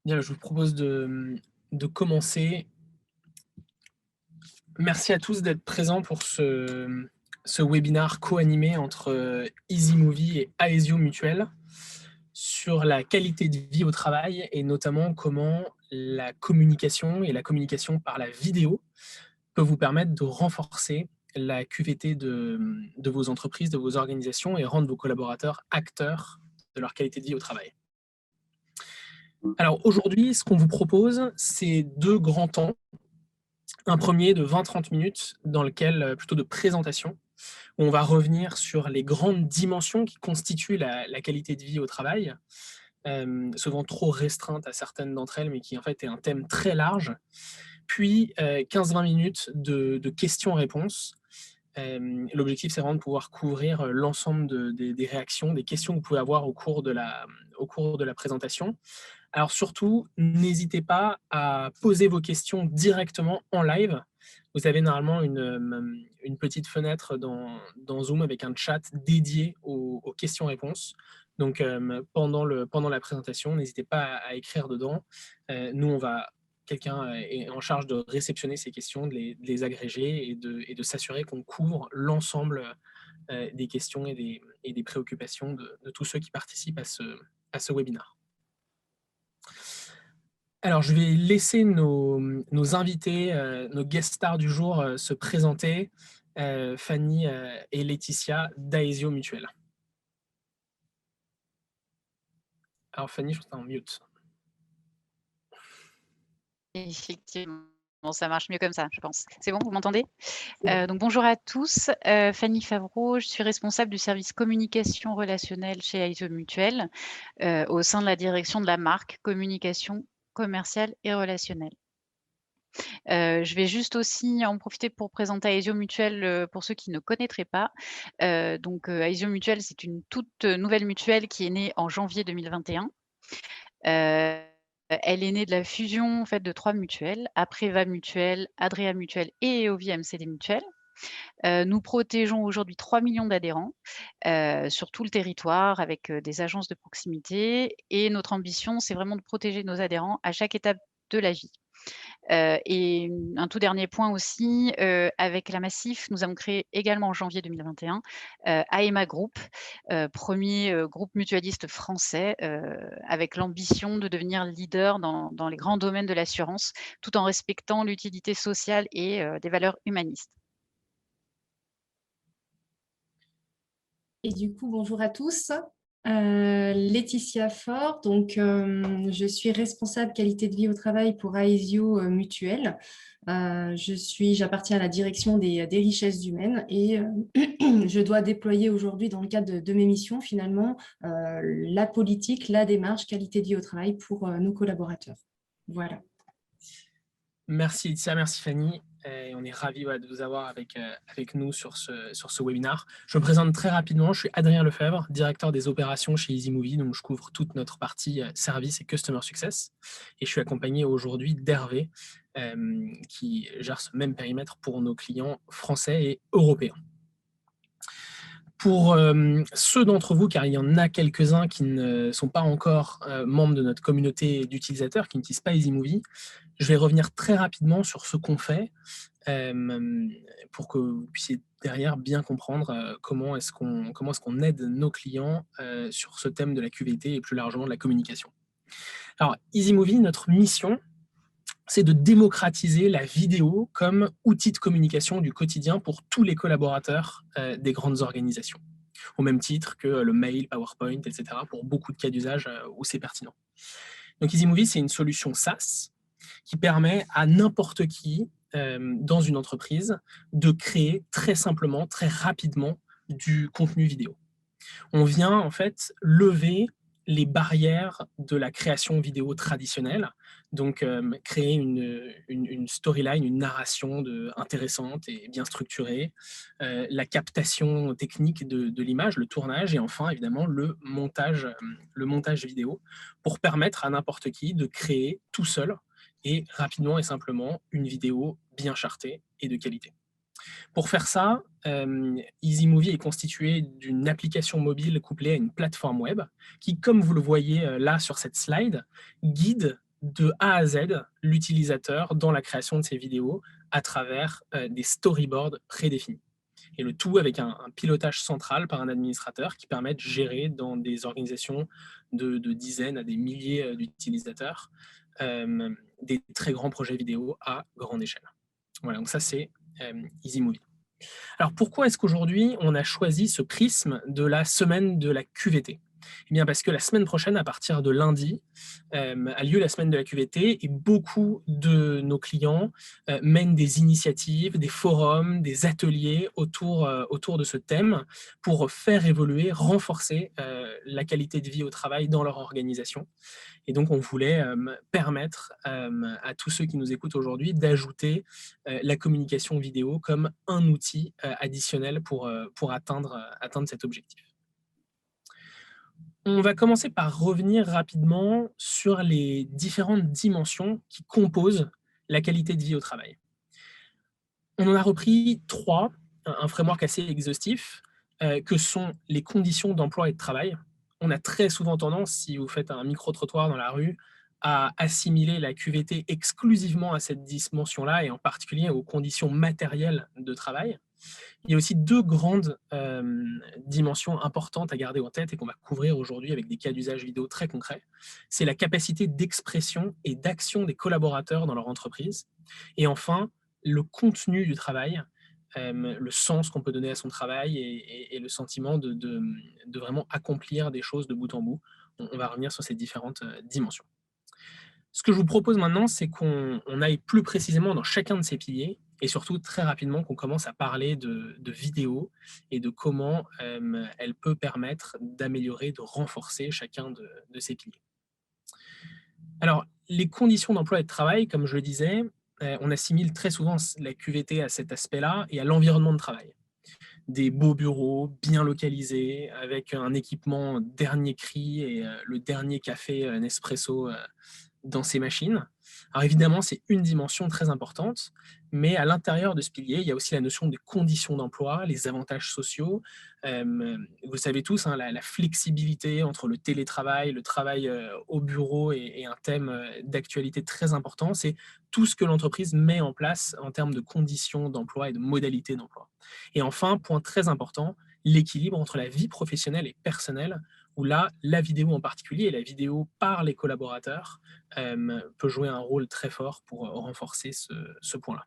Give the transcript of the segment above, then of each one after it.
Bien, je vous propose de commencer. Merci à tous d'être présents pour ce webinaire co-animé entre EasyMovie et Aesio Mutuel sur la qualité de vie au travail et notamment comment la communication et la communication par la vidéo peut vous permettre de renforcer la QVT de vos entreprises, de vos organisations et rendre vos collaborateurs acteurs de leur qualité de vie au travail. Alors aujourd'hui, ce qu'on vous propose, c'est 2 grands temps. Un premier de 20-30 minutes dans lequel, plutôt de présentation, où on va revenir sur les grandes dimensions qui constituent la qualité de vie au travail, souvent trop restreinte à certaines d'entre elles, mais qui en fait est un thème très large. Puis 15-20 minutes de questions-réponses. L'objectif, c'est vraiment de pouvoir couvrir l'ensemble des réactions, des questions que vous pouvez avoir au cours de la présentation. Alors surtout, n'hésitez pas à poser vos questions directement en live. Vous avez normalement une petite fenêtre dans Zoom avec un chat dédié aux questions-réponses. Donc pendant la présentation, n'hésitez pas à écrire dedans. Nous, quelqu'un est en charge de réceptionner ces questions, de les agréger et de s'assurer qu'on couvre l'ensemble des questions et des préoccupations de tous ceux qui participent à ce webinaire. Alors, je vais laisser nos invités, nos guest stars du jour se présenter, Fanny et Laetitia d'Aesio Mutuel. Alors Fanny, je pense que tu es en mute. Effectivement, ça marche mieux comme ça, je pense. C'est bon, vous m'entendez? Donc bonjour à tous, Fanny Favreau, je suis responsable du service communication relationnelle chez Aesio Mutuel, au sein de la direction de la marque communication commerciale et relationnelle. Je vais juste aussi en profiter pour présenter Aesio Mutuel, pour ceux qui ne connaîtraient pas. Aesio Mutuel, c'est une toute nouvelle mutuelle qui est née en janvier 2021. Elle est née de la fusion en fait de 3 mutuelles, Apreva Mutuelle, Adrea Mutuelle et Eovi MCD Mutuelle. Nous protégeons aujourd'hui 3 millions d'adhérents, sur tout le territoire avec, des agences de proximité et notre ambition, c'est vraiment de protéger nos adhérents à chaque étape de la vie. Un tout dernier point aussi, avec la Massif, nous avons créé également en janvier 2021, AEMA Group, 1er, groupe mutualiste français, avec l'ambition de devenir leader dans les grands domaines de l'assurance, tout en respectant l'utilité sociale et des valeurs humanistes. Et du coup, bonjour à tous. Laetitia Faure, je suis responsable qualité de vie au travail pour Aesio Mutuel. J'appartiens à la direction des richesses humaines et je dois déployer aujourd'hui dans le cadre de mes missions finalement la politique, la démarche qualité de vie au travail pour nos collaborateurs. Voilà. Merci Laetitia, merci Fanny. Et on est ravis de vous avoir avec nous sur ce webinaire. Je me présente très rapidement, je suis Adrien Lefebvre, directeur des opérations chez EasyMovie, donc je couvre toute notre partie service et customer success. Et je suis accompagné aujourd'hui d'Hervé, qui gère ce même périmètre pour nos clients français et européens. Pour ceux d'entre vous, car il y en a quelques-uns qui ne sont pas encore membres de notre communauté d'utilisateurs, qui n'utilisent pas EasyMovie, je vais revenir très rapidement sur ce qu'on fait pour que vous puissiez derrière bien comprendre comment est-ce qu'on aide nos clients sur ce thème de la QVT et plus largement de la communication. Alors, EasyMovie, notre mission, c'est de démocratiser la vidéo comme outil de communication du quotidien pour tous les collaborateurs des grandes organisations, au même titre que le mail, PowerPoint, etc., pour beaucoup de cas d'usage où c'est pertinent. Donc EasyMovie, c'est une solution SaaS qui permet à n'importe qui dans une entreprise de créer très simplement, très rapidement du contenu vidéo. On vient en fait lever les barrières de la création vidéo traditionnelle, donc créer une storyline, une narration intéressante et bien structurée, la captation technique de l'image, le tournage et enfin évidemment le montage vidéo pour permettre à n'importe qui de créer tout seul et rapidement et simplement une vidéo bien chartée et de qualité. Pour faire ça, EasyMovie est constitué d'une application mobile couplée à une plateforme web qui, comme vous le voyez là sur cette slide, guide de A à Z l'utilisateur dans la création de ses vidéos à travers des storyboards prédéfinis. Et le tout avec un pilotage central par un administrateur qui permet de gérer dans des organisations de dizaines à des milliers d'utilisateurs des très grands projets vidéo à grande échelle. Voilà, donc ça c'est EasyMovie. Alors pourquoi est-ce qu'aujourd'hui on a choisi ce prisme de la semaine de la QVT? Eh bien parce que la semaine prochaine, à partir de lundi, a lieu la semaine de la QVT et beaucoup de nos clients mènent des initiatives, des forums, des ateliers autour de ce thème pour faire évoluer, renforcer la qualité de vie au travail dans leur organisation. Et donc, on voulait permettre à tous ceux qui nous écoutent aujourd'hui d'ajouter la communication vidéo comme un outil additionnel pour atteindre cet objectif. On va commencer par revenir rapidement sur les différentes dimensions qui composent la qualité de vie au travail. On en a repris 3, un framework assez exhaustif, que sont les conditions d'emploi et de travail. On a très souvent tendance, si vous faites un micro-trottoir dans la rue, à assimiler la QVT exclusivement à cette dimension-là et en particulier aux conditions matérielles de travail. Il y a aussi 2 grandes dimensions importantes à garder en tête et qu'on va couvrir aujourd'hui avec des cas d'usage vidéo très concrets. C'est la capacité d'expression et d'action des collaborateurs dans leur entreprise. Et enfin, le contenu du travail, le sens qu'on peut donner à son travail et le sentiment de vraiment accomplir des choses de bout en bout. On va revenir sur ces différentes dimensions. Ce que je vous propose maintenant, c'est qu'on aille plus précisément dans chacun de ces piliers et surtout très rapidement qu'on commence à parler de vidéo et de comment elle peut permettre d'améliorer, de renforcer chacun de ces piliers. Alors, les conditions d'emploi et de travail, comme je le disais, on assimile très souvent la QVT à cet aspect-là et à l'environnement de travail. Des beaux bureaux, bien localisés, avec un équipement dernier cri et le dernier café Nespresso dans ces machines. Alors évidemment, c'est une dimension très importante, mais à l'intérieur de ce pilier, il y a aussi la notion des conditions d'emploi, les avantages sociaux. Vous le savez tous, hein, la flexibilité entre le télétravail, le travail au bureau et un thème d'actualité très important, c'est tout ce que l'entreprise met en place en termes de conditions d'emploi et de modalités d'emploi. Et enfin, point très important, l'équilibre entre la vie professionnelle et personnelle, où là, la vidéo en particulier, et la vidéo par les collaborateurs, peut jouer un rôle très fort pour renforcer ce point-là.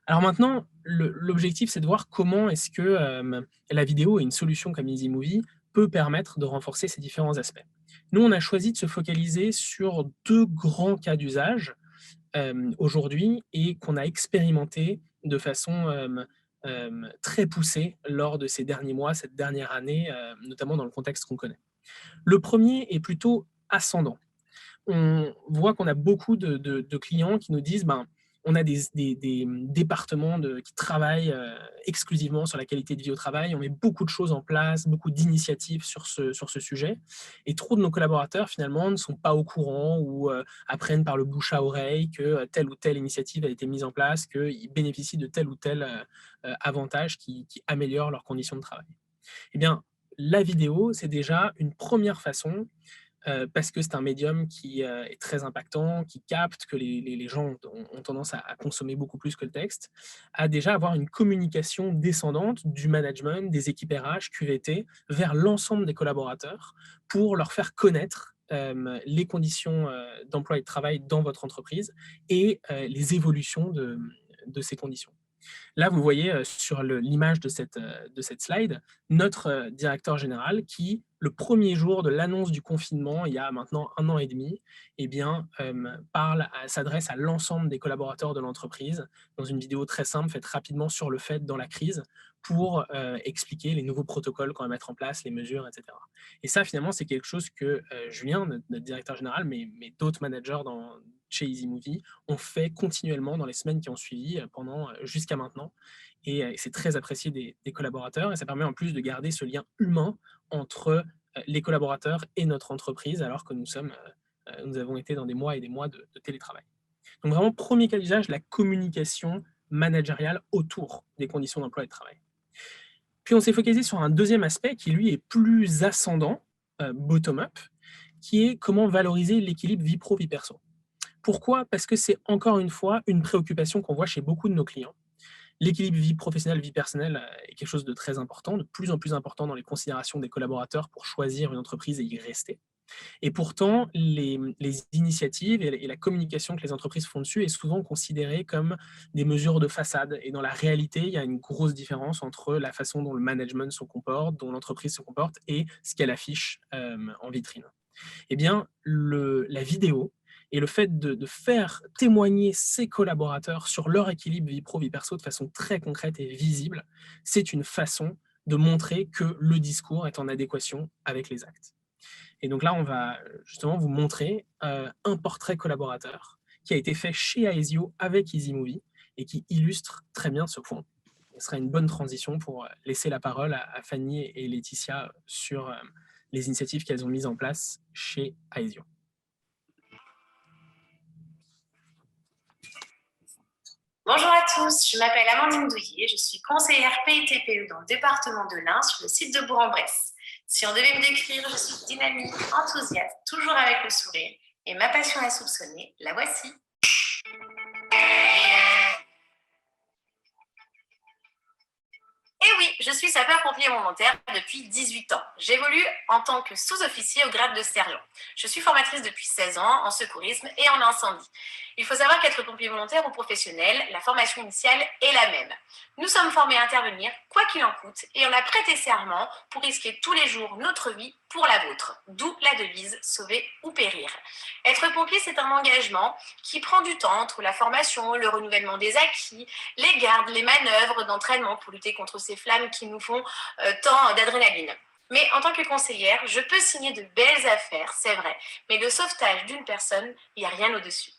Alors maintenant, l'objectif, c'est de voir comment est-ce que la vidéo et une solution comme EasyMovie peut permettre de renforcer ces différents aspects. Nous, on a choisi de se focaliser sur 2 grands cas d'usage aujourd'hui et qu'on a expérimenté de façon très poussée lors de ces derniers mois, cette dernière année, notamment dans le contexte qu'on connaît. Le premier est plutôt ascendant. On voit qu'on a beaucoup de clients qui nous disent on a des départements qui travaillent exclusivement sur la qualité de vie au travail, on met beaucoup de choses en place, beaucoup d'initiatives sur ce sujet, et trop de nos collaborateurs finalement ne sont pas au courant ou apprennent par le bouche à oreille que telle ou telle initiative a été mise en place, qu'ils bénéficient de tel ou tel avantage qui améliore leurs conditions de travail. Eh bien, la vidéo, c'est déjà une première façon parce que c'est un médium qui est très impactant, qui capte, que les gens ont tendance à consommer beaucoup plus que le texte, à déjà avoir une communication descendante du management, des équipes RH, QVT, vers l'ensemble des collaborateurs pour leur faire connaître les conditions d'emploi et de travail dans votre entreprise et les évolutions de ces conditions. Là, vous voyez sur l'image de cette slide, notre directeur général qui, le premier jour de l'annonce du confinement, il y a maintenant 1 an et demi, eh bien, s'adresse à l'ensemble des collaborateurs de l'entreprise dans une vidéo très simple, faite rapidement sur le fait dans la crise, pour expliquer les nouveaux protocoles qu'on va mettre en place, les mesures, etc. Et ça, finalement, c'est quelque chose que Julien, notre directeur général, mais d'autres managers chez EasyMovie, ont fait continuellement dans les semaines qui ont suivi, jusqu'à maintenant. Et c'est très apprécié des collaborateurs, et ça permet en plus de garder ce lien humain entre les collaborateurs et notre entreprise, alors que nous avons été dans des mois et des mois de télétravail. Donc vraiment, premier cas d'usage, la communication managériale autour des conditions d'emploi et de travail. Puis on s'est focalisé sur un deuxième aspect qui, lui, est plus ascendant, bottom-up, qui est comment valoriser l'équilibre vie pro-vie perso. Pourquoi? Parce que c'est encore une fois une préoccupation qu'on voit chez beaucoup de nos clients. L'équilibre vie professionnelle, vie personnelle est quelque chose de très important, de plus en plus important dans les considérations des collaborateurs pour choisir une entreprise et y rester. Et pourtant, les initiatives et la communication que les entreprises font dessus est souvent considérée comme des mesures de façade. Et dans la réalité, il y a une grosse différence entre la façon dont le management se comporte, dont l'entreprise se comporte et ce qu'elle affiche en vitrine. Eh bien, la vidéo et le fait de faire témoigner ses collaborateurs sur leur équilibre vie pro, vie perso de façon très concrète et visible, c'est une façon de montrer que le discours est en adéquation avec les actes. Et donc là, on va justement vous montrer un portrait collaborateur qui a été fait chez Aesio avec EasyMovie et qui illustre très bien ce point. Ce sera une bonne transition pour laisser la parole à Fanny et Laetitia sur les initiatives qu'elles ont mises en place chez Aesio. Bonjour à tous, je m'appelle Amandine Douillet, je suis conseillère PITPE dans le département de l'Ain sur le site de Bourg-en-Bresse. Si on devait me décrire, je suis dynamique, enthousiaste, toujours avec le sourire, et ma passion insoupçonnée, la voici. Et oui, je suis sapeur-pompier volontaire depuis 18 ans. J'évolue en tant que sous-officier au grade de sergent. Je suis formatrice depuis 16 ans en secourisme et en incendie. Il faut savoir qu'être pompier volontaire ou professionnel, la formation initiale est la même. Nous sommes formés à intervenir quoi qu'il en coûte et on a prêté serment pour risquer tous les jours notre vie pour la vôtre. D'où la devise « sauver ou périr ». Être pompier, c'est un engagement qui prend du temps entre la formation, le renouvellement des acquis, les gardes, les manœuvres d'entraînement pour lutter contre ces flammes qui nous font tant d'adrénaline. Mais en tant que conseillère, je peux signer de belles affaires, c'est vrai, mais le sauvetage d'une personne, il n'y a rien au-dessus.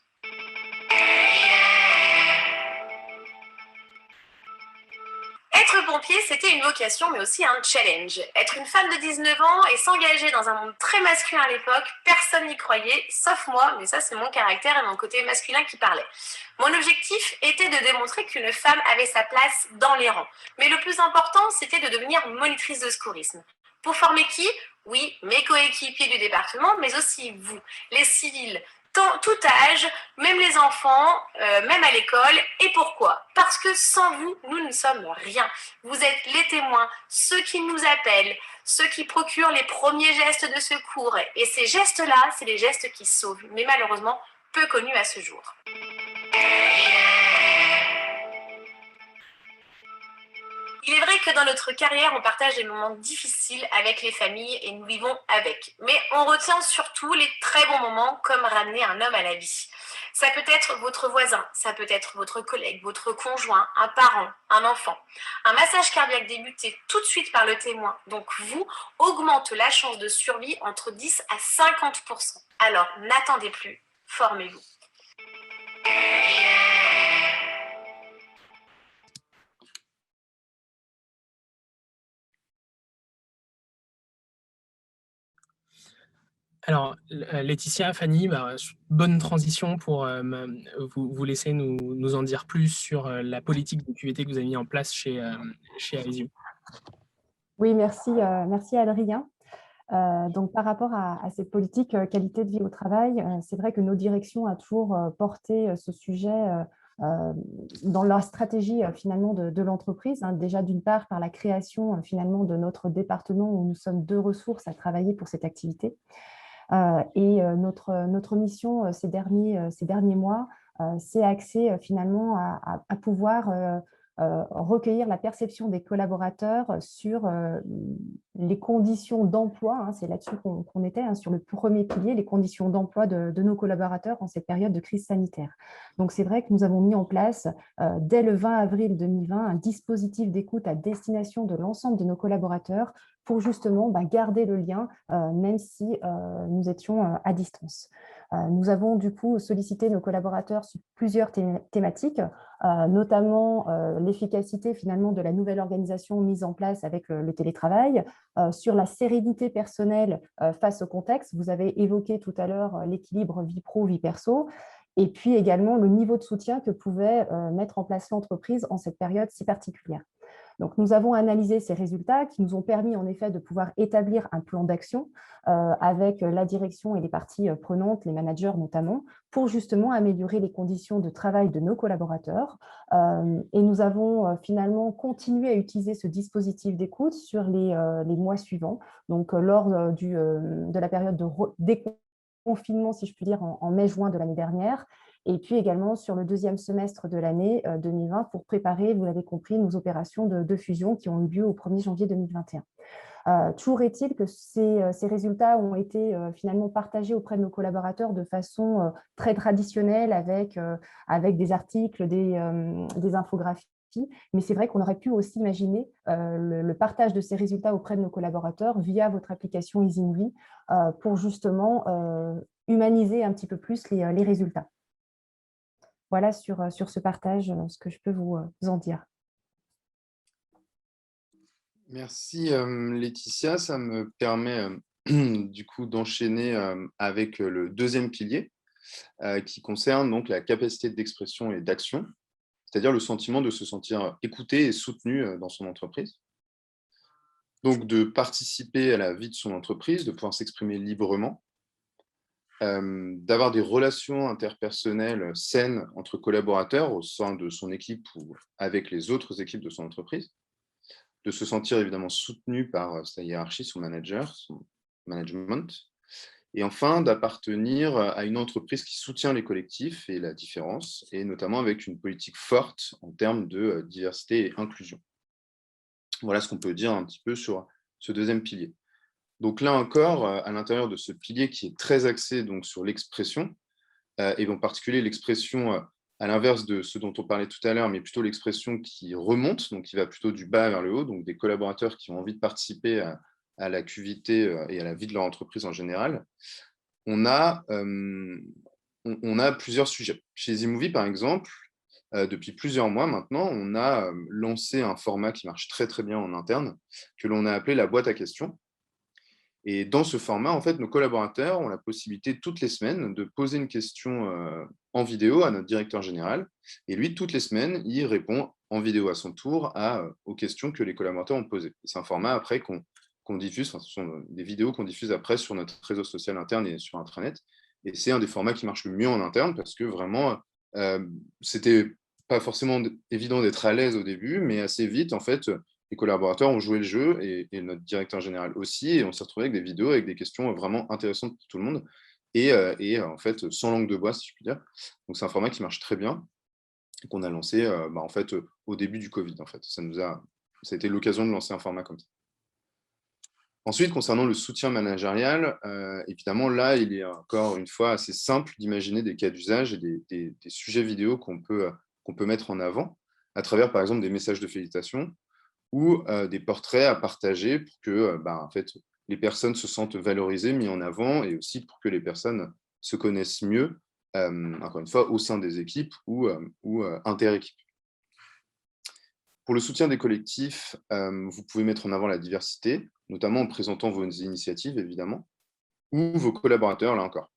Être pompier, c'était une vocation, mais aussi un challenge. Être une femme de 19 ans et s'engager dans un monde très masculin à l'époque, personne n'y croyait, sauf moi, mais ça c'est mon caractère et mon côté masculin qui parlait. Mon objectif était de démontrer qu'une femme avait sa place dans les rangs. Mais le plus important, c'était de devenir monitrice de secourisme. Pour former qui? Oui, mes coéquipiers du département, mais aussi vous, les civils, tout âge, même les enfants, même à l'école. Et pourquoi? Parce que sans vous, nous ne sommes rien. Vous êtes les témoins, ceux qui nous appellent, ceux qui procurent les premiers gestes de secours. Et ces gestes-là, c'est les gestes qui sauvent, mais malheureusement peu connus à ce jour. Il est vrai que dans notre carrière, on partage des moments difficiles avec les familles et nous vivons avec. Mais on retient surtout les très bons moments comme ramener un homme à la vie. Ça peut être votre voisin, ça peut être votre collègue, votre conjoint, un parent, un enfant. Un massage cardiaque débuté tout de suite par le témoin, donc vous, augmente la chance de survie entre 10 à 50%. Alors n'attendez plus, formez-vous. Alors, Laetitia, Fanny, bonne transition pour vous laisser nous en dire plus sur la politique de QVT que vous avez mis en place chez Aesio. Oui, merci Adrien. Donc, par rapport à cette politique qualité de vie au travail, c'est vrai que nos directions ont toujours porté ce sujet dans leur stratégie finalement de l'entreprise. Déjà, d'une part, par la création finalement de notre département où nous sommes 2 ressources à travailler pour cette activité. Et notre mission ces derniers mois s'est axée finalement à pouvoir recueillir la perception des collaborateurs sur les conditions d'emploi, c'est là-dessus qu'on était, sur le premier pilier, les conditions d'emploi de nos collaborateurs en cette période de crise sanitaire. Donc c'est vrai que nous avons mis en place, dès le 20 avril 2020, un dispositif d'écoute à destination de l'ensemble de nos collaborateurs pour justement garder le lien, même si nous étions à distance. Nous avons du coup sollicité nos collaborateurs sur plusieurs thématiques, notamment l'efficacité finalement de la nouvelle organisation mise en place avec le télétravail, sur la sérénité personnelle face au contexte. Vous avez évoqué tout à l'heure l'équilibre vie pro, vie perso, et puis également le niveau de soutien que pouvait mettre en place l'entreprise en cette période si particulière. Donc, nous avons analysé ces résultats qui nous ont permis en effet de pouvoir établir un plan d'action avec la direction et les parties prenantes, les managers notamment, pour justement améliorer les conditions de travail de nos collaborateurs. Et nous avons finalement continué à utiliser ce dispositif d'écoute sur les mois suivants, donc lors de la période de déconfinement, si je puis dire, en mai-juin de l'année dernière, et puis également sur le deuxième semestre de l'année 2020 pour préparer, vous l'avez compris, nos opérations de fusion qui ont eu lieu au 1er janvier 2021. Toujours est-il que ces résultats ont été finalement partagés auprès de nos collaborateurs de façon très traditionnelle avec des articles, des infographies. Mais c'est vrai qu'on aurait pu aussi imaginer le partage de ces résultats auprès de nos collaborateurs via votre application EasyMovie pour justement humaniser un petit peu plus les résultats. Voilà sur ce partage ce que je peux vous en dire. Merci Laetitia, ça me permet du coup d'enchaîner avec le deuxième pilier qui concerne donc la capacité d'expression et d'action, c'est-à-dire le sentiment de se sentir écouté et soutenu dans son entreprise. Donc de participer à la vie de son entreprise, de pouvoir s'exprimer librement, d'avoir des relations interpersonnelles saines entre collaborateurs au sein de son équipe ou avec les autres équipes de son entreprise, de se sentir évidemment soutenu par sa hiérarchie, son manager, son management, et enfin d'appartenir à une entreprise qui soutient les collectifs et la différence, et notamment avec une politique forte en termes de diversité et inclusion. Voilà ce qu'on peut dire un petit peu sur ce deuxième pilier. Donc là encore, à l'intérieur de ce pilier qui est très axé donc, sur l'expression, et en particulier l'expression à l'inverse de ce dont on parlait tout à l'heure, mais plutôt l'expression qui remonte, donc qui va plutôt du bas vers le haut, donc des collaborateurs qui ont envie de participer à l'activité et à la vie de leur entreprise en général, on a plusieurs sujets. Chez EasyMovie, par exemple, depuis plusieurs mois maintenant, on a lancé un format qui marche très très bien en interne, que l'on a appelé la boîte à questions. Et dans ce format, en fait, nos collaborateurs ont la possibilité toutes les semaines de poser une question en vidéo à notre directeur général. Et lui, toutes les semaines, il répond en vidéo à son tour aux questions que les collaborateurs ont posées. C'est un format après qu'on diffuse, ce sont des vidéos qu'on diffuse après sur notre réseau social interne et sur intranet. Et c'est un des formats qui marche le mieux en interne parce que vraiment, c'était pas forcément évident d'être à l'aise au début, mais assez vite, en fait, les collaborateurs ont joué le jeu et notre directeur général aussi, et on s'est retrouvé avec des vidéos, avec des questions vraiment intéressantes pour tout le monde, et en fait, sans langue de bois, si je puis dire. Donc, c'est un format qui marche très bien, qu'on a lancé en fait, au début du Covid. En fait. Ça a été l'occasion de lancer un format comme ça. Ensuite, concernant le soutien managérial, évidemment, là, il est encore une fois assez simple d'imaginer des cas d'usage et des sujets vidéo qu'on peut mettre en avant, à travers, par exemple, des messages de félicitations, ou des portraits à partager pour que en fait, les personnes se sentent valorisées, mises en avant, et aussi pour que les personnes se connaissent mieux, encore une fois, au sein des équipes ou inter-équipes. Pour le soutien des collectifs, vous pouvez mettre en avant la diversité, notamment en présentant vos initiatives, évidemment, ou vos collaborateurs, là encore.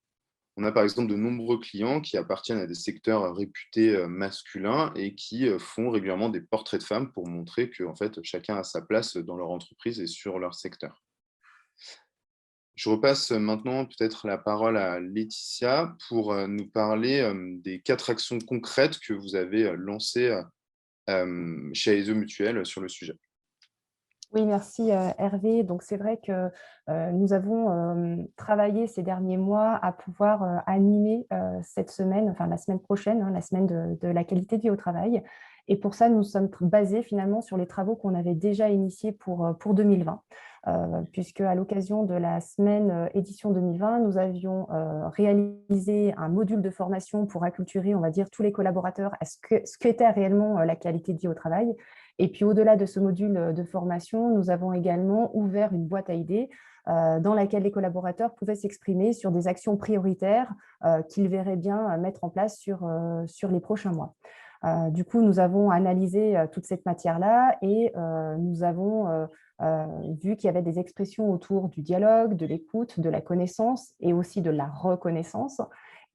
On a par exemple de nombreux clients qui appartiennent à des secteurs réputés masculins et qui font régulièrement des portraits de femmes pour montrer que en fait, chacun a sa place dans leur entreprise et sur leur secteur. Je repasse maintenant peut-être la parole à Laetitia pour nous parler des 4 actions concrètes que vous avez lancées chez AESO Mutuel sur le sujet. Oui, merci Hervé. Donc, c'est vrai que nous avons travaillé ces derniers mois à pouvoir animer cette semaine, enfin la semaine prochaine, la semaine de la qualité de vie au travail. Et pour ça, nous sommes basés finalement sur les travaux qu'on avait déjà initiés pour 2020, puisque à l'occasion de la semaine édition 2020, nous avions réalisé un module de formation pour acculturer, on va dire, tous les collaborateurs à ce qu'était réellement la qualité de vie au travail. Et puis, au-delà de ce module de formation, nous avons également ouvert une boîte à idées dans laquelle les collaborateurs pouvaient s'exprimer sur des actions prioritaires qu'ils verraient bien mettre en place sur les prochains mois. Du coup, nous avons analysé toute cette matière-là et nous avons vu qu'il y avait des expressions autour du dialogue, de l'écoute, de la connaissance et aussi de la reconnaissance.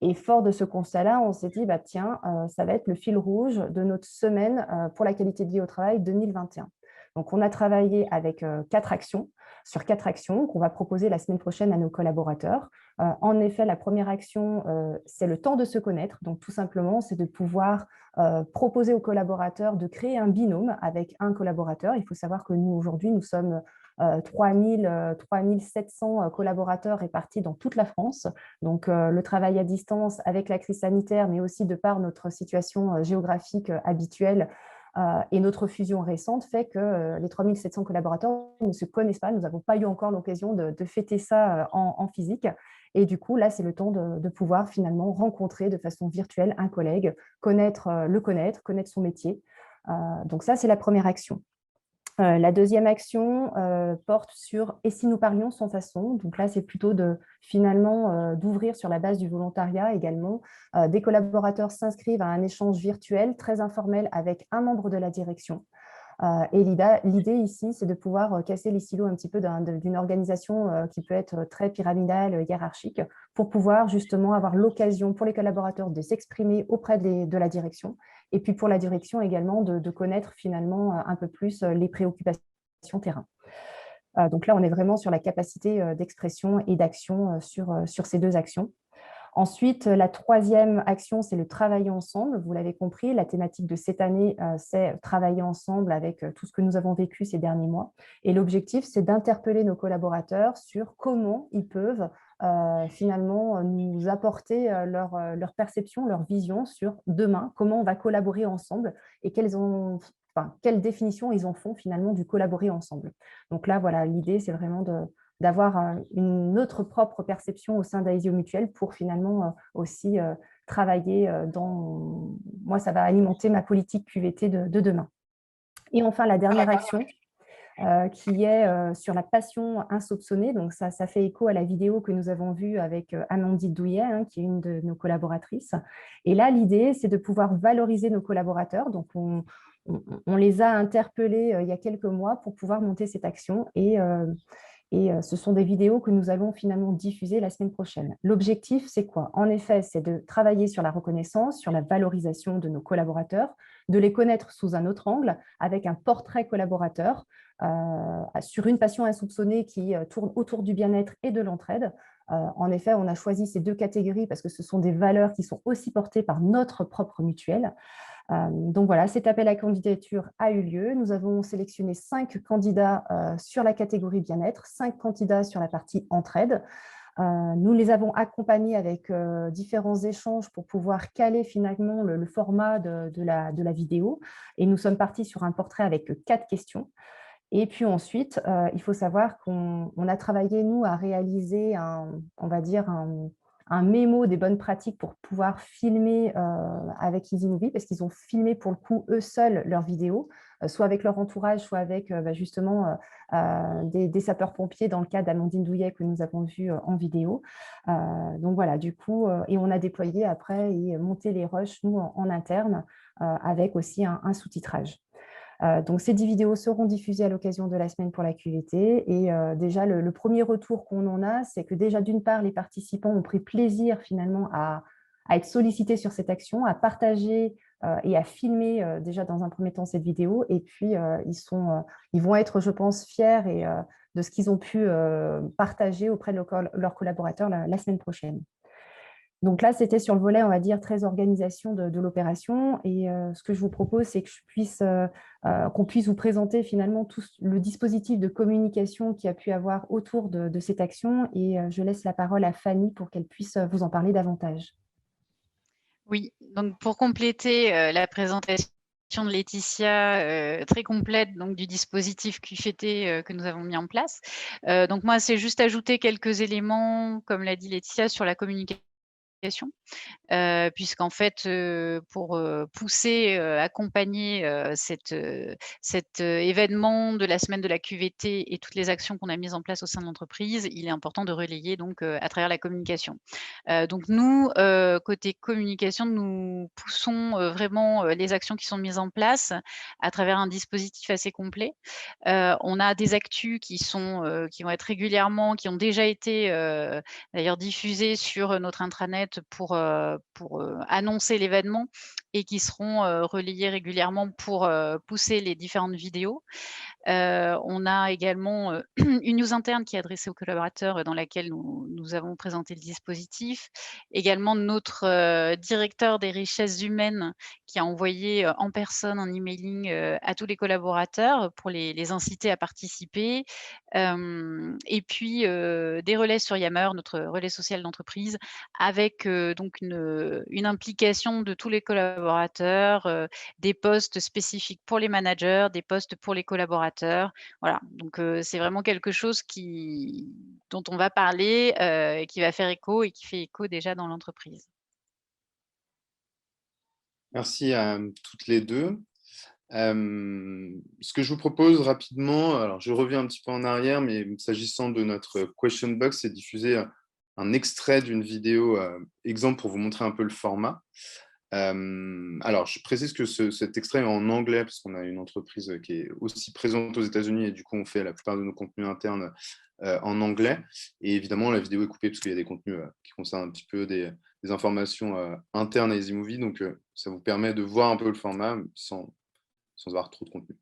Et fort de ce constat-là, on s'est dit, tiens, ça va être le fil rouge de notre semaine pour la qualité de vie au travail 2021. Donc, on a travaillé avec 4 actions, sur 4 actions qu'on va proposer la semaine prochaine à nos collaborateurs. En effet, la première action, c'est le temps de se connaître. Donc, tout simplement, c'est de pouvoir proposer aux collaborateurs de créer un binôme avec un collaborateur. Il faut savoir que nous, aujourd'hui, nous sommes 3700 collaborateurs répartis dans toute la France. Donc, le travail à distance avec la crise sanitaire, mais aussi de par notre situation géographique habituelle et notre fusion récente fait que les 3700 collaborateurs ne se connaissent pas. Nous n'avons pas eu encore l'occasion de fêter ça en physique. Et du coup, là, c'est le temps de pouvoir finalement rencontrer de façon virtuelle un collègue, connaître son métier. Donc ça, c'est la première action. La deuxième action porte sur « Et si nous parlions sans façon ?» Donc là, c'est plutôt finalement d'ouvrir sur la base du volontariat également. Des collaborateurs s'inscrivent à un échange virtuel très informel avec un membre de la direction. Et l'idée ici, c'est de pouvoir casser les silos un petit peu d'une organisation qui peut être très pyramidale, hiérarchique, pour pouvoir justement avoir l'occasion pour les collaborateurs de s'exprimer auprès de la direction, et puis pour la direction également de connaître finalement un peu plus les préoccupations terrain. Donc là, on est vraiment sur la capacité d'expression et d'action sur ces 2 actions. Ensuite, la troisième action, c'est le travailler ensemble. Vous l'avez compris, la thématique de cette année, c'est travailler ensemble avec tout ce que nous avons vécu ces derniers mois. Et l'objectif, c'est d'interpeller nos collaborateurs sur comment ils peuvent finalement nous apporter leur perception, leur vision sur demain, comment on va collaborer ensemble et quelle définition ils en font finalement du collaborer ensemble. Donc là, voilà, l'idée, c'est vraiment d'avoir une autre propre perception au sein d'Aesio Mutuel pour finalement aussi travailler Moi, ça va alimenter ma politique QVT de demain. Et enfin, la dernière action, qui est sur la passion insoupçonnée. Donc, ça fait écho à la vidéo que nous avons vue avec Amandine Douillet, qui est une de nos collaboratrices. Et là, l'idée, c'est de pouvoir valoriser nos collaborateurs. Donc, on les a interpellés il y a quelques mois pour pouvoir monter cette action. Et ce sont des vidéos que nous allons finalement diffuser la semaine prochaine. L'objectif, c'est quoi? En effet, c'est de travailler sur la reconnaissance, sur la valorisation de nos collaborateurs, de les connaître sous un autre angle, avec un portrait collaborateur, sur une passion insoupçonnée qui tourne autour du bien-être et de l'entraide. En effet, on a choisi ces 2 catégories parce que ce sont des valeurs qui sont aussi portées par notre propre mutuelle. Donc voilà, cet appel à candidature a eu lieu. Nous avons sélectionné 5 candidats sur la catégorie bien-être, 5 candidats sur la partie entraide. Nous les avons accompagnés avec différents échanges pour pouvoir caler finalement le format de la vidéo. Et nous sommes partis sur un portrait avec 4 questions. Et puis ensuite, il faut savoir qu'on a travaillé, nous, à réaliser on va dire un mémo des bonnes pratiques pour pouvoir filmer avec EasyMovie, parce qu'ils ont filmé pour le coup eux seuls leurs vidéos, soit avec leur entourage, soit avec justement des sapeurs-pompiers dans le cas d'Amandine Douillet que nous avons vu en vidéo. Donc voilà, du coup, et on a déployé après et monté les rushs, nous, en interne, avec aussi un sous-titrage. Donc, ces 10 vidéos seront diffusées à l'occasion de la semaine pour la QVT. Et déjà, le premier retour qu'on en a, c'est que déjà, d'une part, les participants ont pris plaisir finalement à être sollicités sur cette action, à partager et à filmer déjà dans un premier temps cette vidéo. Et puis, ils vont être, je pense, fiers de ce qu'ils ont pu partager auprès de leurs collaborateurs la semaine prochaine. Donc là, c'était sur le volet, on va dire, très organisation de l'opération. Et ce que je vous propose, c'est que qu'on puisse vous présenter finalement tout le dispositif de communication qu'il y a pu avoir autour de cette action. Et je laisse la parole à Fanny pour qu'elle puisse vous en parler davantage. Oui, donc pour compléter la présentation de Laetitia très complète donc, du dispositif QFT que nous avons mis en place. Donc moi, c'est juste ajouter quelques éléments, comme l'a dit Laetitia, sur la communication. Puisqu'en fait, pour pousser, accompagner cet événement de la semaine de la QVT et toutes les actions qu'on a mises en place au sein de l'entreprise, il est important de relayer donc à travers la communication. Donc nous, côté communication, nous poussons vraiment les actions qui sont mises en place à travers un dispositif assez complet. On a des actus qui vont être régulièrement, qui ont déjà été d'ailleurs diffusées sur notre intranet pour annoncer l'événement. et qui seront relayées régulièrement pour pousser les différentes vidéos. On a également une news interne qui est adressée aux collaborateurs dans laquelle nous avons présenté le dispositif. Également notre directeur des richesses humaines qui a envoyé en personne un emailing à tous les collaborateurs pour les inciter à participer. Et puis des relais sur Yammer, notre relais social d'entreprise, avec donc une implication de tous les collaborateurs, des postes spécifiques pour les managers, des postes pour les collaborateurs. Voilà, donc c'est vraiment quelque chose dont on va parler, et qui va faire écho et qui fait écho déjà dans l'entreprise. Merci à toutes les deux. Ce que je vous propose rapidement, alors je reviens un petit peu en arrière, mais s'agissant de notre question box, c'est diffuser un extrait d'une vidéo exemple pour vous montrer un peu le format. Alors, je précise que cet extrait est en anglais, parce qu'on a une entreprise qui est aussi présente aux États-Unis, et du coup, on fait la plupart de nos contenus internes en anglais. Et évidemment, la vidéo est coupée, parce qu'il y a des contenus qui concernent un petit peu des informations internes à EasyMovie. Donc, ça vous permet de voir un peu le format sans avoir trop de contenu.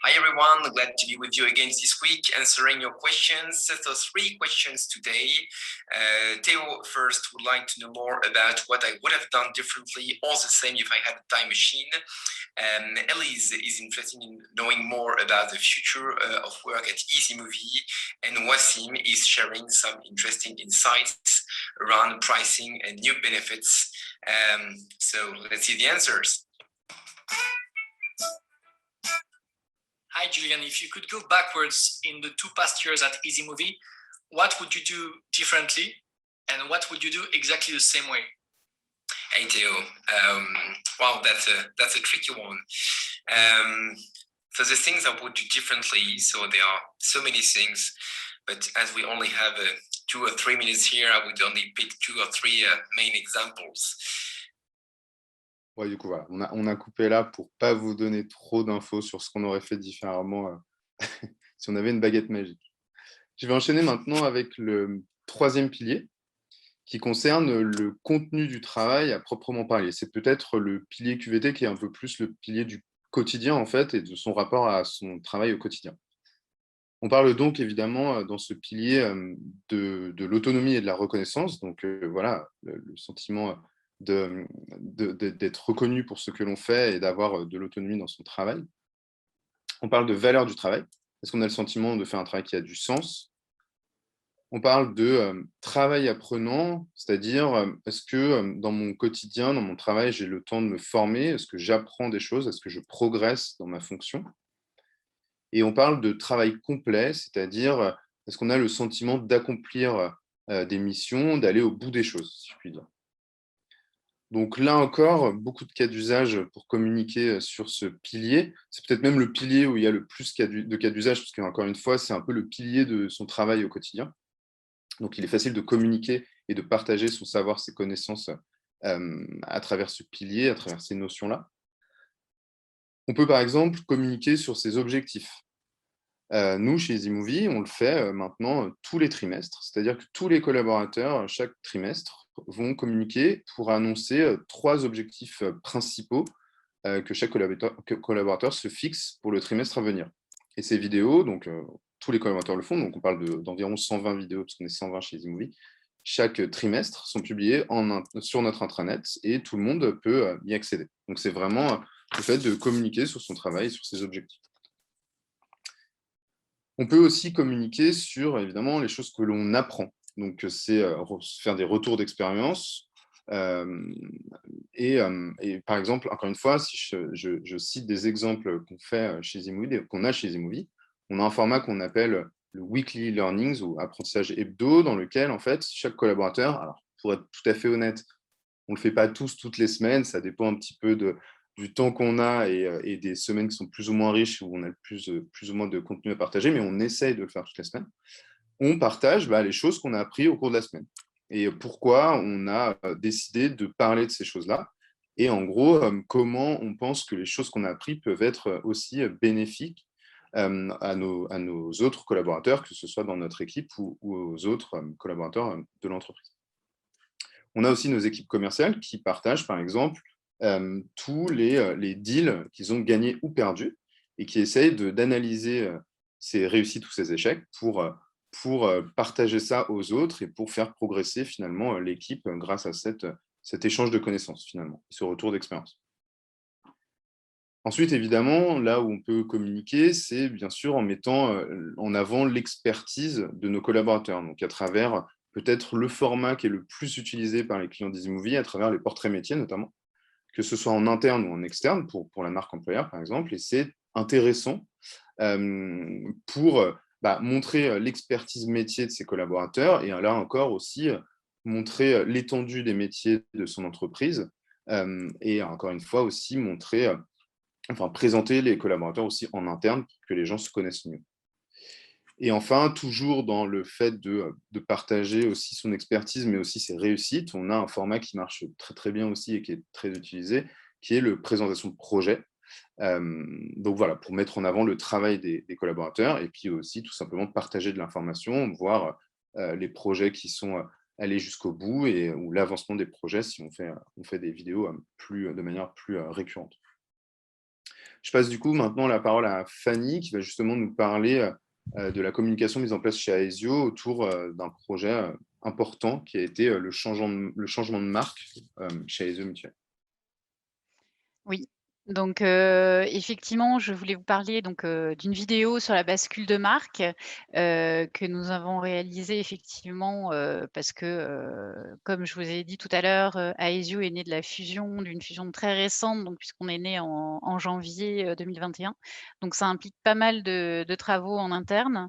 Hi everyone, glad to be with you again this week answering your questions. So 3 questions today. Theo first would like to know more about what I would have done differently or the same if I had a time machine. Elise is interested in knowing more about the future of work at EasyMovie, and Wasim is sharing some interesting insights around pricing and new benefits. So let's see the answers. Hi, Julian. If you could go backwards in the 2 past years at EasyMovie, what would you do differently? And what would you do exactly the same way? Hey, Theo. Wow, that's a tricky one. So the things I would do differently, so there are so many things, but as we only have 2 or 3 minutes here, I would only pick 2 or 3 main examples. Ouais, du coup, voilà, on a coupé là pour ne pas vous donner trop d'infos sur ce qu'on aurait fait différemment si on avait une baguette magique. Je vais enchaîner maintenant avec le 3e pilier, qui concerne le contenu du travail à proprement parler. C'est peut-être le pilier QVT qui est un peu plus le pilier du quotidien, en fait, et de son rapport à son travail au quotidien. On parle donc évidemment dans ce pilier de l'autonomie et de la reconnaissance, donc voilà, le sentiment d'être reconnu pour ce que l'on fait et d'avoir de l'autonomie dans son travail. On parle de valeur du travail. Est-ce qu'on a le sentiment de faire un travail qui a du sens? On parle de travail apprenant, c'est-à-dire est-ce que dans mon quotidien, dans mon travail, j'ai le temps de me former? Est-ce que j'apprends des choses? Est-ce que je progresse dans ma fonction? Et on parle de travail complet, c'est-à-dire est-ce qu'on a le sentiment d'accomplir des missions, d'aller au bout des choses, si je puis dire. Donc là encore, beaucoup de cas d'usage pour communiquer sur ce pilier. C'est peut-être même le pilier où il y a le plus de cas d'usage, parce qu'encore une fois, c'est un peu le pilier de son travail au quotidien. Donc il est facile de communiquer et de partager son savoir, ses connaissances à travers ce pilier, à travers ces notions-là. On peut par exemple communiquer sur ses objectifs. Nous, chez EasyMovie, on le fait maintenant tous les trimestres, c'est-à-dire que tous les collaborateurs, chaque trimestre, vont communiquer pour annoncer 3 objectifs principaux que chaque collaborateur se fixe pour le trimestre à venir. Et ces vidéos, donc tous les collaborateurs le font, donc on parle d'environ 120 vidéos, parce qu'on est 120 chez EasyMovie, chaque trimestre sont publiées sur notre intranet et tout le monde peut y accéder. Donc c'est vraiment le fait de communiquer sur son travail et sur ses objectifs. On peut aussi communiquer sur, évidemment, les choses que l'on apprend. Donc, c'est faire des retours d'expérience. Et par exemple, encore une fois, si je cite des exemples qu'on fait chez EasyMovie, qu'on a chez EasyMovie, on a un format qu'on appelle le Weekly Learnings ou apprentissage hebdo, dans lequel, en fait, chaque collaborateur, alors pour être tout à fait honnête, on ne le fait pas tous toutes les semaines, ça dépend un petit peu du temps qu'on a et des semaines qui sont plus ou moins riches, où on a plus ou moins de contenu à partager, mais on essaye de le faire toutes les semaines. On partage les choses qu'on a apprises au cours de la semaine et pourquoi on a décidé de parler de ces choses-là et en gros, comment on pense que les choses qu'on a apprises peuvent être aussi bénéfiques à nos autres collaborateurs, que ce soit dans notre équipe ou aux autres collaborateurs de l'entreprise. On a aussi nos équipes commerciales qui partagent, par exemple, tous les deals qu'ils ont gagnés ou perdus et qui essayent d'analyser ces réussites ou ces échecs pour partager ça aux autres et pour faire progresser finalement l'équipe grâce à cet échange de connaissances finalement, ce retour d'expérience. Ensuite, évidemment, là où on peut communiquer, c'est bien sûr en mettant en avant l'expertise de nos collaborateurs, donc à travers peut-être le format qui est le plus utilisé par les clients d'EasyMovie, à travers les portraits métiers notamment, que ce soit en interne ou en externe, pour la marque employeur par exemple, et c'est intéressant pour montrer l'expertise métier de ses collaborateurs, et là encore aussi montrer l'étendue des métiers de son entreprise, et encore une fois aussi présenter les collaborateurs aussi en interne pour que les gens se connaissent mieux. Et enfin, toujours dans le fait de partager aussi son expertise, mais aussi ses réussites, on a un format qui marche très, très bien aussi et qui est très utilisé, qui est le présentation de projet. Donc voilà, pour mettre en avant le travail des collaborateurs et puis aussi tout simplement partager de l'information, voir les projets qui sont allés jusqu'au bout ou l'avancement des projets si on fait des vidéos de manière plus récurrente. Je passe du coup maintenant la parole à Fanny qui va justement nous parler de la communication mise en place chez Aesio autour d'un projet important qui a été le changement de marque chez Aesio Mutuelle. Oui, donc effectivement, je voulais vous parler donc d'une vidéo sur la bascule de marque, que nous avons réalisée effectivement, parce que, comme je vous ai dit tout à l'heure, Aesio est né de la fusion, d'une fusion très récente, donc puisqu'on est né en janvier, 2021. Donc ça implique pas mal de travaux en interne.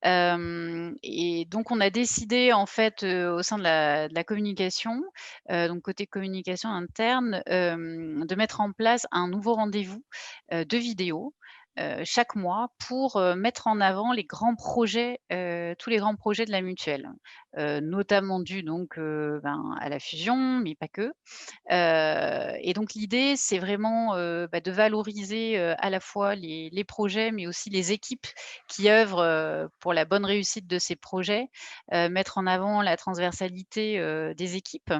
Et donc on a décidé en fait, au sein de la communication, donc côté communication interne, de mettre en place un nouveau rendez-vous, de vidéo, chaque mois pour, mettre en avant les grands projets, tous les grands projets de la mutuelle. Notamment dus donc, à la fusion, mais pas que. Et donc l'idée, c'est vraiment, de valoriser, à la fois les projets, mais aussi les équipes qui œuvrent, pour la bonne réussite de ces projets, mettre en avant la transversalité, des équipes.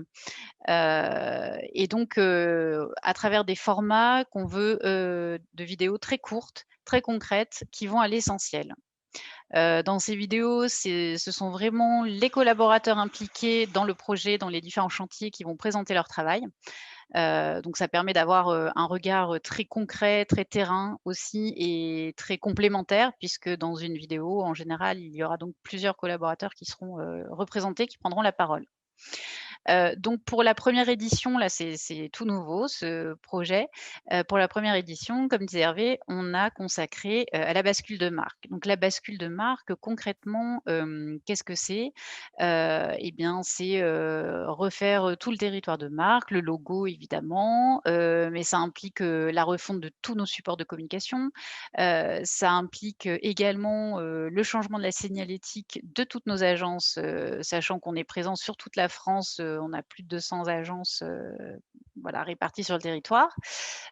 Et donc, à travers des formats qu'on veut, de vidéos très courtes, très concrètes, qui vont à l'essentiel. Dans ces vidéos, ce sont vraiment les collaborateurs impliqués dans le projet, dans les différents chantiers qui vont présenter leur travail. Donc ça permet d'avoir, un regard, très concret, très terrain aussi et très complémentaire puisque dans une vidéo, en général, il y aura donc plusieurs collaborateurs qui seront, représentés, qui prendront la parole. Donc pour la première édition, là, c'est tout nouveau ce projet. Pour la première édition, comme disait Hervé, on a consacré, à la bascule de marque. Donc la bascule de marque, concrètement, qu'est-ce que c'est? Et bien, c'est, refaire, tout le territoire de marque, le logo évidemment, mais ça implique, la refonte de tous nos supports de communication. Ça implique, également, le changement de la signalétique de toutes nos agences, sachant qu'on est présent sur toute la France, on a plus de 200 agences, voilà, réparties sur le territoire.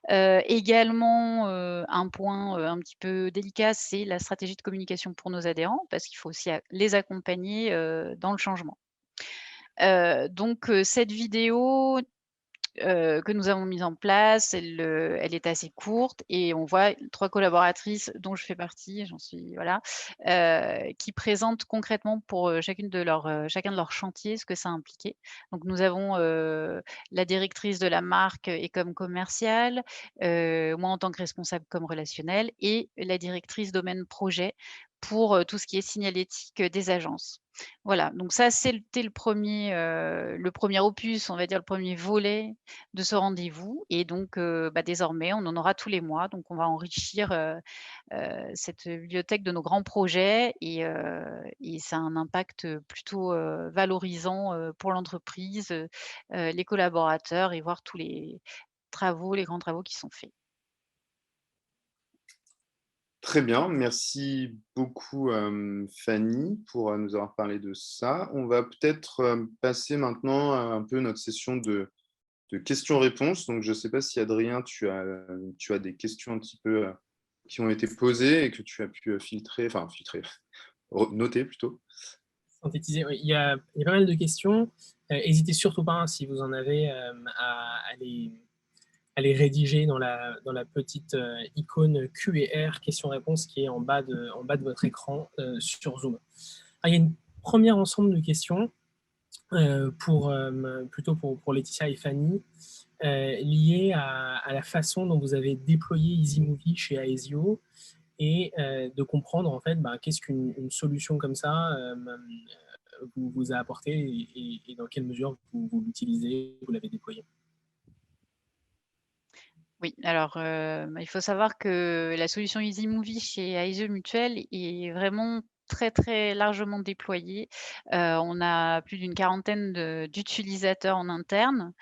Également, un point, un petit peu délicat, c'est la stratégie de communication pour nos adhérents, parce qu'il faut aussi les accompagner, dans le changement. Donc, cette vidéo que nous avons mise en place, elle est assez courte et on voit 3 collaboratrices dont je fais partie, j'en suis voilà, qui présentent concrètement pour, chacun de leurs chantiers ce que ça a impliqué. Donc nous avons, la directrice de la marque et com commerciale, moi en tant que responsable com relationnel et la directrice domaine projet pour, tout ce qui est signalétique, des agences. Voilà, donc ça c'était le premier opus, on va dire le premier volet de ce rendez-vous et donc désormais, on en aura tous les mois. Donc on va enrichir, cette bibliothèque de nos grands projets et ça a un impact, plutôt, valorisant, pour l'entreprise, les collaborateurs et voir tous les travaux, les grands travaux qui sont faits. Très bien, merci beaucoup Fanny pour nous avoir parlé de ça. On va peut-être passer maintenant à un peu notre session de questions-réponses. Donc, je ne sais pas si Adrien, tu as des questions un petit peu qui ont été posées et que tu as pu noter plutôt. synthétiser, oui. Il y a pas mal de questions. N'hésitez surtout pas, hein, si vous en avez, à les rédiger dans la petite icône Q&R, questions-réponses, qui est en bas de votre écran sur Zoom. Alors, il y a une première ensemble de questions plutôt pour Laetitia et Fanny, liées à la façon dont vous avez déployé EasyMovie chez Aesio, et de comprendre en fait qu'est-ce qu'une solution comme ça vous a apporté, et dans quelle mesure vous l'utilisez, vous l'avez déployé. Oui, alors, il faut savoir que la solution EasyMovie chez Aesio Mutuel est vraiment très, très largement déployée. On a plus d'une quarantaine d'utilisateurs en interne.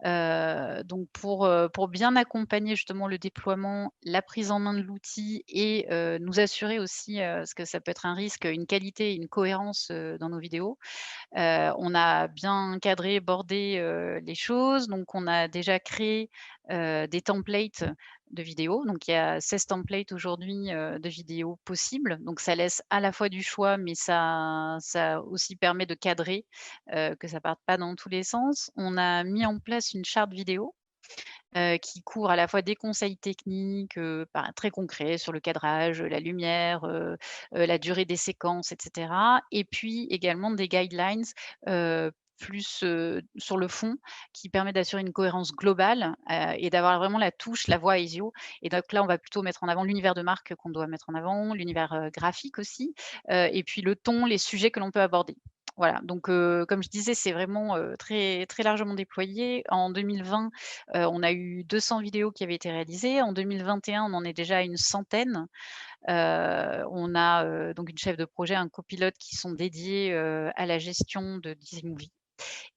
Donc pour bien accompagner justement le déploiement, la prise en main de l'outil et nous assurer aussi, parce que ça peut être un risque, une qualité et une cohérence, dans nos vidéos. On a bien cadré, bordé, les choses. Donc on a déjà créé, des templates de vidéos. Donc il y a 16 templates aujourd'hui, de vidéos possibles. Donc ça laisse à la fois du choix, mais ça aussi permet de cadrer, que ça parte pas dans tous les sens. On a mis en place une charte vidéo, qui couvre à la fois des conseils techniques, très concrets sur le cadrage, la lumière, la durée des séquences, et cetera. Et puis également des guidelines, plus, sur le fond, qui permet d'assurer une cohérence globale, et d'avoir vraiment la touche, la voix Aesio. Et donc là, on va plutôt mettre en avant l'univers de marque qu'on doit mettre en avant, l'univers, graphique aussi, et puis le ton, les sujets que l'on peut aborder. Voilà, donc comme je disais, c'est vraiment, très, très largement déployé. En 2020, on a eu 200 vidéos qui avaient été réalisées. En 2021, on en est déjà à une centaine. On a, donc une chef de projet, un copilote qui sont dédiés, à la gestion d'EasyMovie,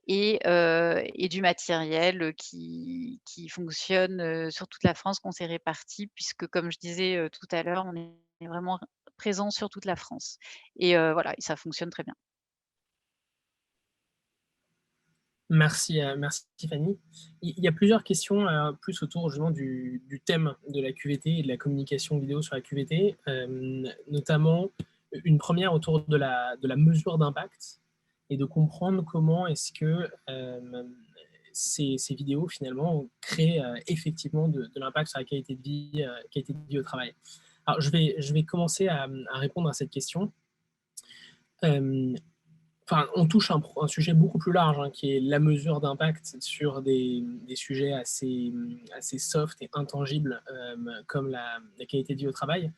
et du matériel, qui fonctionne, sur toute la France, qu'on s'est réparti, puisque comme je disais, tout à l'heure, on est vraiment présent sur toute la France, et voilà, et ça fonctionne très bien. Merci, merci Fanny. Il y a plusieurs questions plus autour justement du thème de la QVT et de la communication vidéo sur la QVT, notamment une première autour de la mesure d'impact, et de comprendre comment est-ce que ces vidéos finalement créent effectivement de l'impact sur la qualité de vie au travail. Alors je vais commencer à répondre à cette question. On touche un sujet beaucoup plus large, hein, qui est la mesure d'impact sur des sujets assez soft et intangibles, comme la qualité de vie au travail.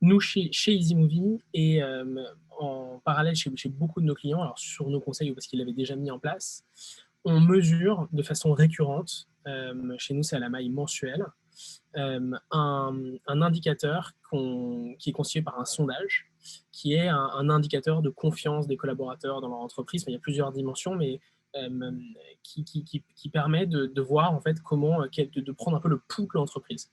Nous, chez EasyMovie, et en parallèle chez beaucoup de nos clients, alors sur nos conseils ou parce qu'ils l'avaient déjà mis en place, on mesure de façon récurrente, chez nous c'est à la maille mensuelle, un indicateur qui est constitué par un sondage, qui est un indicateur de confiance des collaborateurs dans leur entreprise. Il y a plusieurs dimensions, mais qui permet de voir en fait comment, de prendre un peu le pouls de l'entreprise.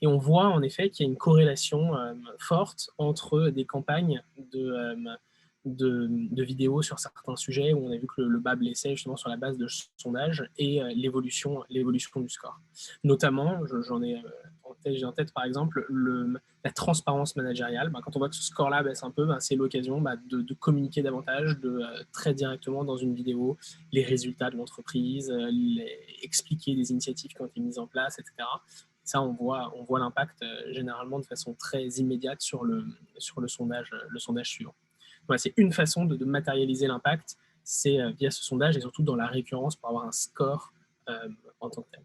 Et on voit en effet qu'il y a une corrélation forte entre des campagnes de vidéos sur certains sujets, où on a vu que le bas blessait justement sur la base de sondage, et l'évolution du score. Notamment, j'ai en tête par exemple la transparence managériale. Quand on voit que ce score-là baisse un peu, c'est l'occasion de communiquer davantage, très directement dans une vidéo, les résultats de l'entreprise, expliquer des initiatives qui ont été mises en place, etc. Ça, on voit l'impact généralement de façon très immédiate sur le sondage suivant. Voilà, c'est une façon de matérialiser l'impact, c'est via ce sondage, et surtout dans la récurrence pour avoir un score en tant que tel.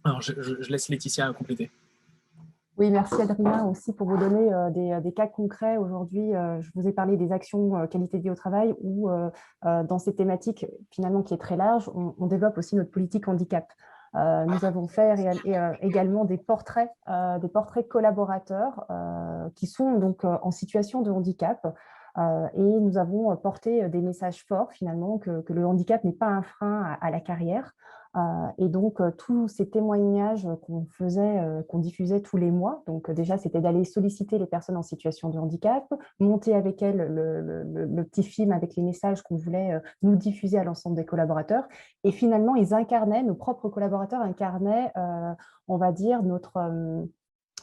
Alors, je laisse Laetitia compléter. Oui, merci Adrien aussi pour vous donner des cas concrets. Aujourd'hui, je vous ai parlé des actions qualité de vie au travail, où dans cette thématique finalement qui est très large, on développe aussi notre politique handicap. Nous avons fait également des portraits collaborateurs qui sont donc en situation de handicap, et nous avons porté des messages forts finalement que le handicap n'est pas un frein à la carrière. Et donc, tous ces témoignages qu'on diffusait tous les mois, donc déjà, c'était d'aller solliciter les personnes en situation de handicap, monter avec elles le petit film avec les messages qu'on voulait nous diffuser à l'ensemble des collaborateurs. Et finalement, nos propres collaborateurs incarnaient, on va dire,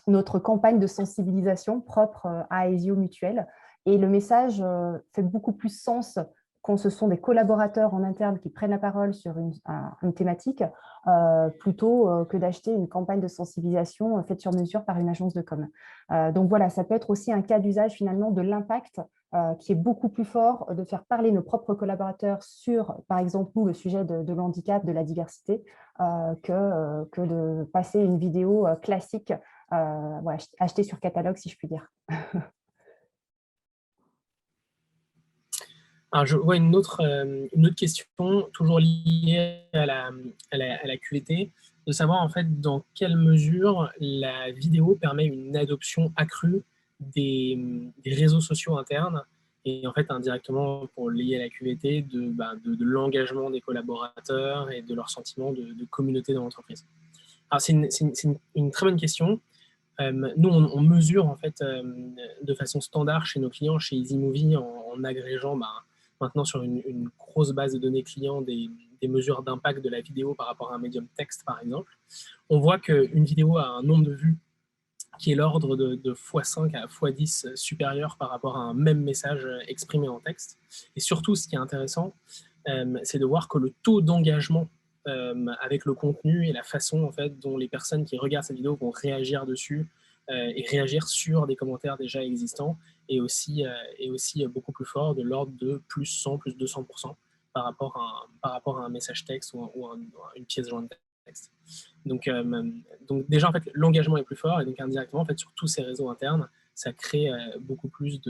notre campagne de sensibilisation propre à Aesio Mutuel. Et le message fait beaucoup plus sens quand ce sont des collaborateurs en interne qui prennent la parole sur une thématique, plutôt que d'acheter une campagne de sensibilisation faite sur mesure par une agence de com. Donc voilà, ça peut être aussi un cas d'usage finalement de l'impact qui est beaucoup plus fort de faire parler nos propres collaborateurs sur, par exemple, nous, le sujet de l'handicap, de la diversité, que de passer une vidéo classique voilà, achetée sur catalogue, si je puis dire. Alors, je vois une autre question, toujours liée à la QVT, de savoir en fait dans quelle mesure la vidéo permet une adoption accrue des réseaux sociaux internes et en fait indirectement pour lier à la QVT de l'engagement des collaborateurs et de leur sentiment de communauté dans l'entreprise. Alors c'est une très bonne question. Nous, on mesure en fait de façon standard chez nos clients, chez EasyMovie, en agrégeant maintenant sur une grosse base de données clients des mesures d'impact de la vidéo par rapport à un médium texte, par exemple. On voit qu'une vidéo a un nombre de vues qui est l'ordre de x5 à x10 supérieur par rapport à un même message exprimé en texte. Et surtout, ce qui est intéressant, c'est de voir que le taux d'engagement avec le contenu et la façon en fait, dont les personnes qui regardent cette vidéo vont réagir dessus et réagir sur des commentaires déjà existants est aussi beaucoup plus fort, de l'ordre de plus 100, plus 200% par rapport à un message texte ou à une pièce jointe texte. Donc déjà, en fait, l'engagement est plus fort et donc indirectement, en fait, sur tous ces réseaux internes, ça crée beaucoup plus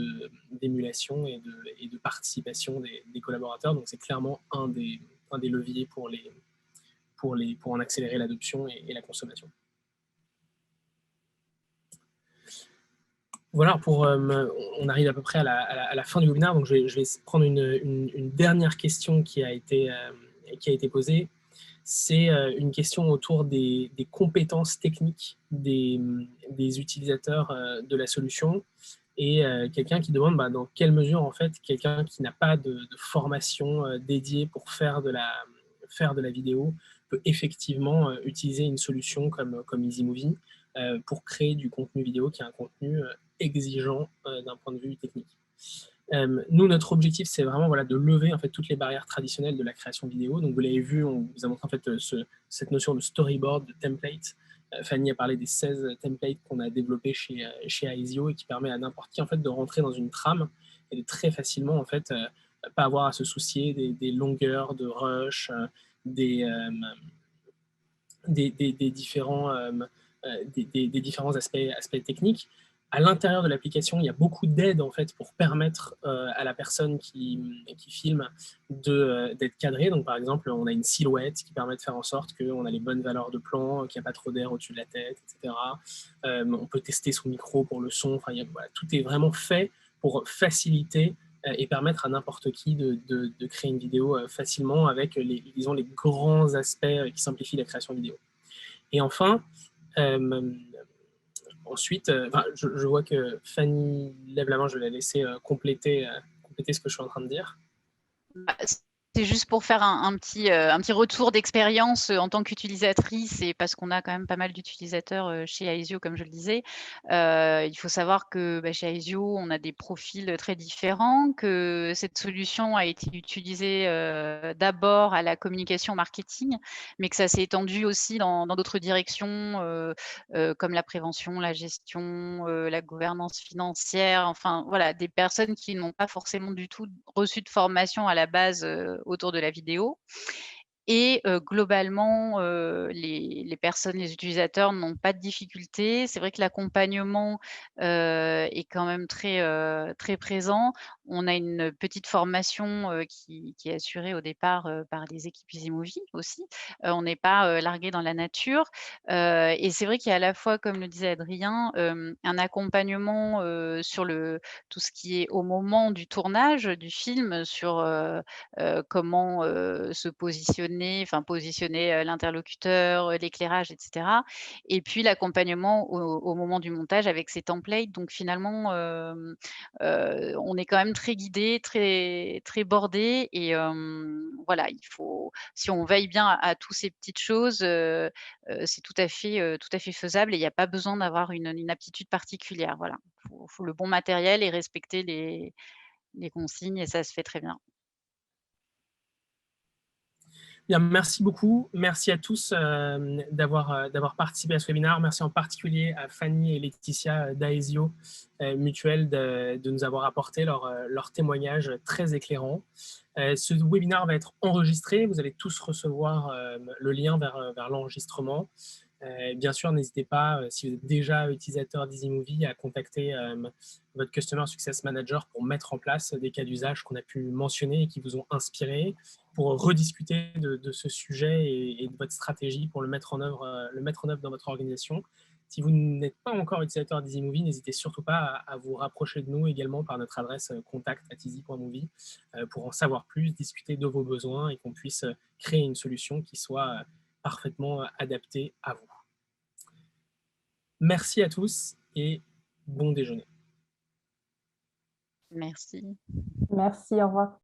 d'émulation et de participation des collaborateurs. Donc c'est clairement un des leviers pour en accélérer l'adoption et la consommation. Voilà, on arrive à peu près à la fin du webinaire, donc je vais prendre une dernière question qui a été posée. C'est une question autour des compétences techniques des utilisateurs de la solution et quelqu'un qui demande dans quelle mesure en fait quelqu'un qui n'a pas de formation dédiée pour faire de la vidéo peut effectivement utiliser une solution comme EasyMovie pour créer du contenu vidéo qui est un contenu exigeant d'un point de vue technique. Nous, notre objectif, c'est vraiment de lever en fait, toutes les barrières traditionnelles de la création vidéo. Donc, vous l'avez vu, on vous a montré en fait, cette notion de storyboard, de template. Fanny a parlé des 16 templates qu'on a développés chez Aizio et qui permet à n'importe qui en fait, de rentrer dans une trame et de très facilement en fait, pas avoir à se soucier des longueurs de rush, des différents aspects techniques. À l'intérieur de l'application, il y a beaucoup d'aides en fait, pour permettre à la personne qui filme d'être cadrée. Donc, par exemple, on a une silhouette qui permet de faire en sorte qu'on a les bonnes valeurs de plan, qu'il n'y a pas trop d'air au-dessus de la tête, etc. On peut tester son micro pour le son. Enfin, tout est vraiment fait pour faciliter et permettre à n'importe qui de créer une vidéo facilement avec disons, les grands aspects qui simplifient la création vidéo. Et enfin, ensuite, je vois que Fanny lève la main, je vais la laisser compléter ce que je suis en train de dire. C'est juste pour faire un petit retour d'expérience en tant qu'utilisatrice et parce qu'on a quand même pas mal d'utilisateurs chez Aizio, comme je le disais. Il faut savoir que chez Aizio, on a des profils très différents, que cette solution a été utilisée d'abord à la communication marketing, mais que ça s'est étendu aussi dans d'autres directions comme la prévention, la gestion, la gouvernance financière, enfin voilà, des personnes qui n'ont pas forcément du tout reçu de formation à la base autour de la vidéo. Et globalement, les personnes, les utilisateurs n'ont pas de difficultés. C'est vrai que l'accompagnement est quand même très présent. On a une petite formation qui est assurée au départ par les équipes EasyMovie aussi. On n'est pas largué dans la nature. Et c'est vrai qu'il y a à la fois, comme le disait Adrien, un accompagnement sur tout ce qui est au moment du tournage du film, sur comment se positionner l'interlocuteur, l'éclairage, etc. Et puis l'accompagnement au moment du montage avec ces templates. Donc finalement, on est quand même très guidé, très bordé et voilà, si on veille bien à tous ces petites choses, c'est tout à fait faisable et il y a pas besoin d'avoir une aptitude particulière, voilà. Faut le bon matériel et respecter les consignes et ça se fait très bien. Bien, merci beaucoup. Merci à tous d'avoir participé à ce webinaire. Merci en particulier à Fanny et Laetitia d'Aesio Mutuelle de nous avoir apporté leur témoignage très éclairant. Ce webinaire va être enregistré. Vous allez tous recevoir le lien vers l'enregistrement. Bien sûr, n'hésitez pas, si vous êtes déjà utilisateur d'EasyMovie, à contacter votre Customer Success Manager pour mettre en place des cas d'usage qu'on a pu mentionner et qui vous ont inspiré, pour rediscuter de ce sujet et de votre stratégie pour le mettre en œuvre dans votre organisation. Si vous n'êtes pas encore utilisateur d'EasyMovie, n'hésitez surtout pas à vous rapprocher de nous également par notre adresse contact@easy.movie pour en savoir plus, discuter de vos besoins et qu'on puisse créer une solution qui soit parfaitement adaptée à vous. Merci à tous et bon déjeuner. Merci. Merci, au revoir.